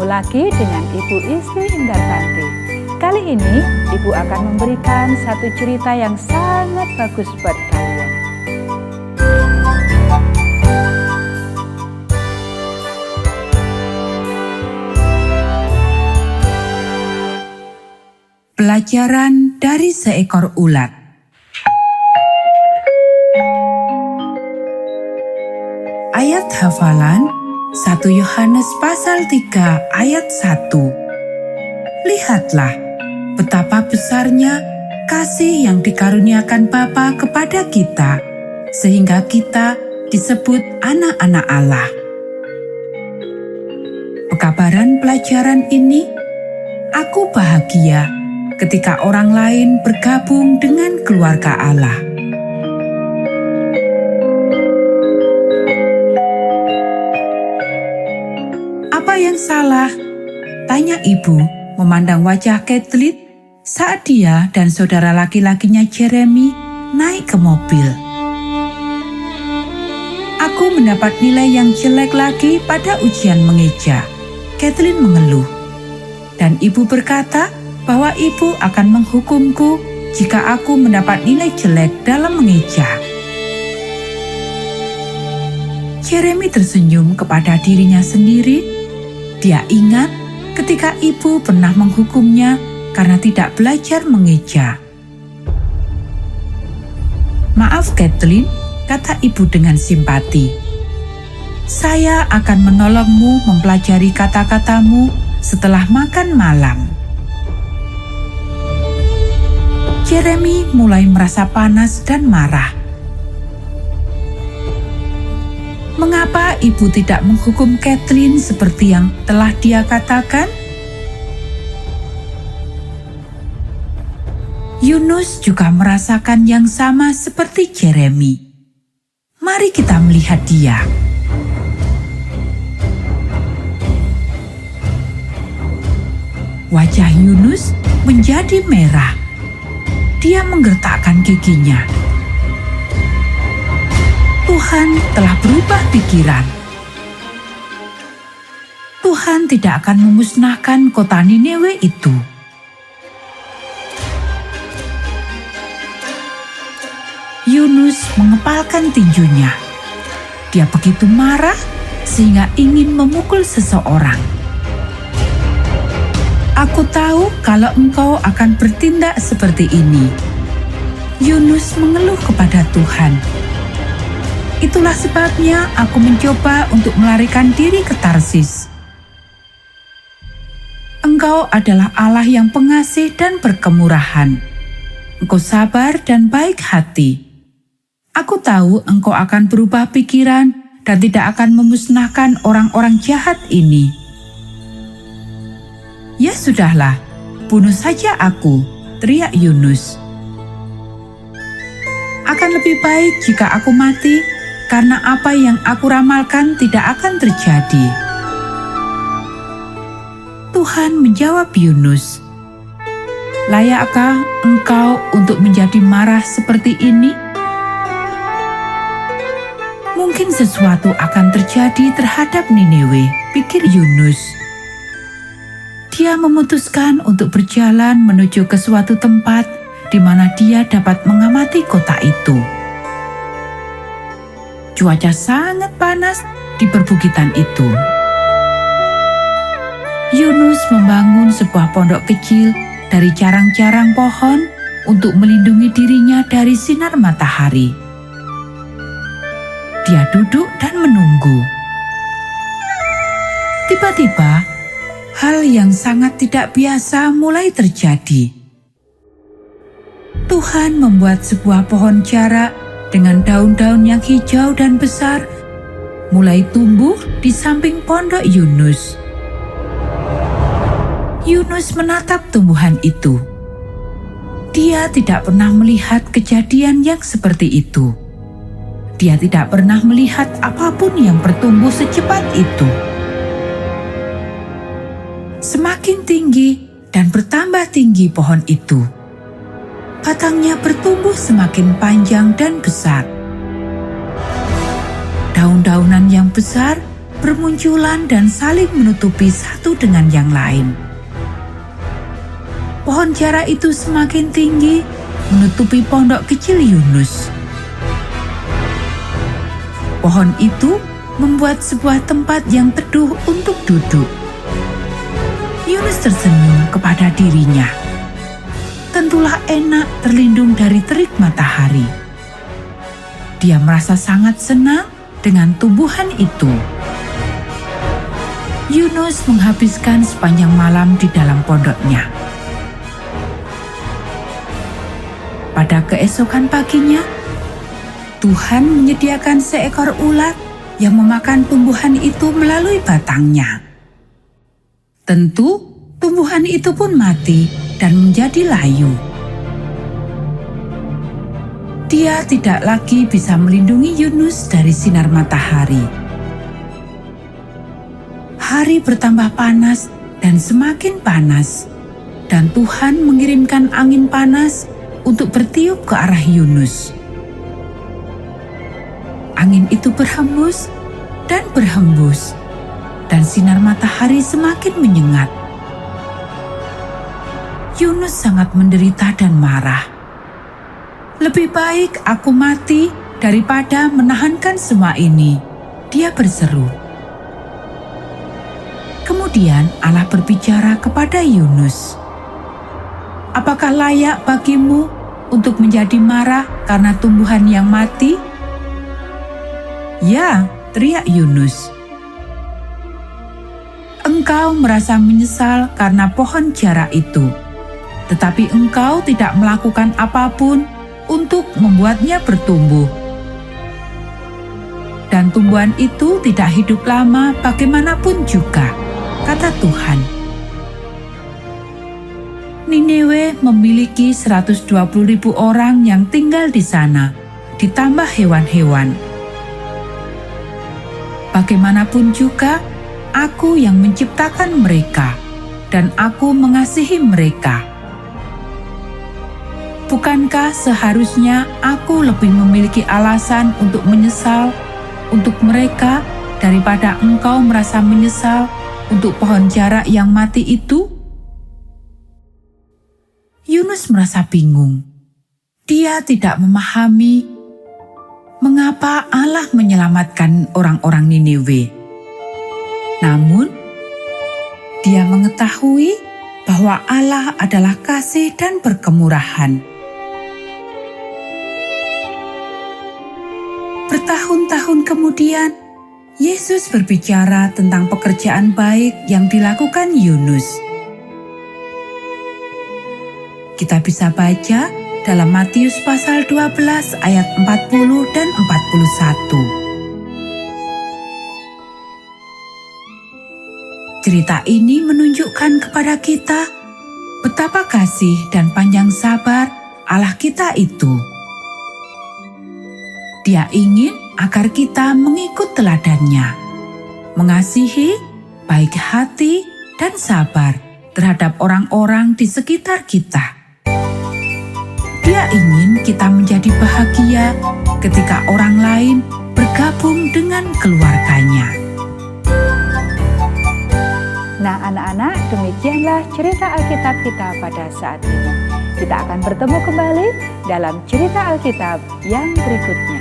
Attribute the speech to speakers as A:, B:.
A: lagi dengan Ibu Istri Indartanti. Kali ini Ibu akan memberikan satu cerita yang sangat bagus buat kalian.
B: Pelajaran dari seekor ulat. Ayat hafalan 1 Yohanes pasal 3 ayat 1. Lihatlah betapa besarnya kasih yang dikaruniakan Bapa kepada kita, sehingga kita disebut anak-anak Allah. Pekabaran pelajaran ini, aku bahagia ketika orang lain bergabung dengan keluarga Allah. Apa yang salah? Tanya ibu memandang wajah Kathleen saat dia dan saudara laki-lakinya Jeremy naik ke mobil. Aku mendapat nilai yang jelek lagi pada ujian mengeja, Kathleen mengeluh. Dan ibu berkata bahwa ibu akan menghukumku jika aku mendapat nilai jelek dalam mengeja. Jeremy tersenyum kepada dirinya sendiri. Dia ingat ketika ibu pernah menghukumnya karena tidak belajar mengeja. Maaf Kathleen, kata ibu dengan simpati. Saya akan menolongmu mempelajari kata-katamu setelah makan malam. Jeremy mulai merasa panas dan marah. Mengapa ibu tidak menghukum Kathleen seperti yang telah dia katakan? Yunus juga merasakan yang sama seperti Jeremy. Mari kita melihat dia. Wajah Yunus menjadi merah. Dia menggertakkan giginya. Tuhan telah berubah pikiran. Tuhan tidak akan memusnahkan kota Niniwe itu. Yunus mengepalkan tinjunya. Dia begitu marah sehingga ingin memukul seseorang. Aku tahu kalau engkau akan bertindak seperti ini. Yunus mengeluh kepada Tuhan. Itulah sebabnya aku mencoba untuk melarikan diri ke Tarsis. Engkau adalah Allah yang pengasih dan berkemurahan. Engkau sabar dan baik hati. Aku tahu engkau akan berubah pikiran dan tidak akan memusnahkan orang-orang jahat ini. Ya sudahlah, bunuh saja aku, teriak Yunus. Akan lebih baik jika aku mati, karena apa yang aku ramalkan tidak akan terjadi. Tuhan menjawab Yunus, layakkah engkau untuk menjadi marah seperti ini? Mungkin sesuatu akan terjadi terhadap Niniwe, pikir Yunus. Dia memutuskan untuk berjalan menuju ke suatu tempat di mana dia dapat mengamati kota itu. Cuaca sangat panas di perbukitan itu. Yunus membangun sebuah pondok kecil dari carang-carang pohon untuk melindungi dirinya dari sinar matahari. Dia duduk dan menunggu. Tiba-tiba, hal yang sangat tidak biasa mulai terjadi. Tuhan membuat sebuah pohon jarak dengan daun-daun yang hijau dan besar mulai tumbuh di samping pondok Yunus. Yunus menatap tumbuhan itu. Dia tidak pernah melihat kejadian yang seperti itu. Dia tidak pernah melihat apapun yang bertumbuh secepat itu. Semakin tinggi dan bertambah tinggi pohon itu. Batangnya bertumbuh semakin panjang dan besar. Daun-daunan yang besar bermunculan dan saling menutupi satu dengan yang lain. Pohon jara itu semakin tinggi, menutupi pondok kecil Yunus. Pohon itu membuat sebuah tempat yang teduh untuk duduk. Yunus tersenyum kepada dirinya. Tentulah enak terlindung dari terik matahari. Dia merasa sangat senang dengan tumbuhan itu. Yunus menghabiskan sepanjang malam di dalam pondoknya. Pada keesokan paginya, Tuhan menyediakan seekor ulat yang memakan tumbuhan itu melalui batangnya. Tentu, tumbuhan itu pun mati dan menjadi layu. Dia tidak lagi bisa melindungi Yunus dari sinar matahari. Hari bertambah panas dan semakin panas, dan Tuhan mengirimkan angin panas untuk bertiup ke arah Yunus. Angin itu berhembus dan berhembus, dan sinar matahari semakin menyengat. Yunus sangat menderita dan marah. "Lebih baik aku mati daripada menahankan semua ini," dia berseru. Kemudian Allah berbicara kepada Yunus. "Apakah layak bagimu untuk menjadi marah karena tumbuhan yang mati?" "Ya," teriak Yunus. "Engkau merasa menyesal karena pohon jara itu, tetapi engkau tidak melakukan apapun untuk membuatnya bertumbuh. Dan tumbuhan itu tidak hidup lama bagaimanapun juga," kata Tuhan. Niniwe memiliki 120.000 orang yang tinggal di sana, ditambah hewan-hewan. Bagaimanapun juga, aku yang menciptakan mereka, dan aku mengasihi mereka. Bukankah seharusnya aku lebih memiliki alasan untuk menyesal untuk mereka daripada engkau merasa menyesal untuk pohon jara yang mati itu? Yunus merasa bingung. Dia tidak memahami mengapa Allah menyelamatkan orang-orang Niniwe. Namun, dia mengetahui bahwa Allah adalah kasih dan berkemurahan. Bertahun-tahun kemudian, Yesus berbicara tentang pekerjaan baik yang dilakukan Yunus. Kita bisa baca dalam Matius pasal 12 ayat 40 dan 41. Cerita ini menunjukkan kepada kita betapa kasih dan panjang sabar Allah kita itu. Dia ingin agar kita mengikut teladannya, mengasihi, baik hati, dan sabar terhadap orang-orang di sekitar kita. Dia ingin kita menjadi bahagia ketika orang lain bergabung dengan keluarganya.
A: Nah anak-anak, demikianlah cerita Alkitab kita pada saat ini. Kita akan bertemu kembali dalam cerita Alkitab yang berikutnya.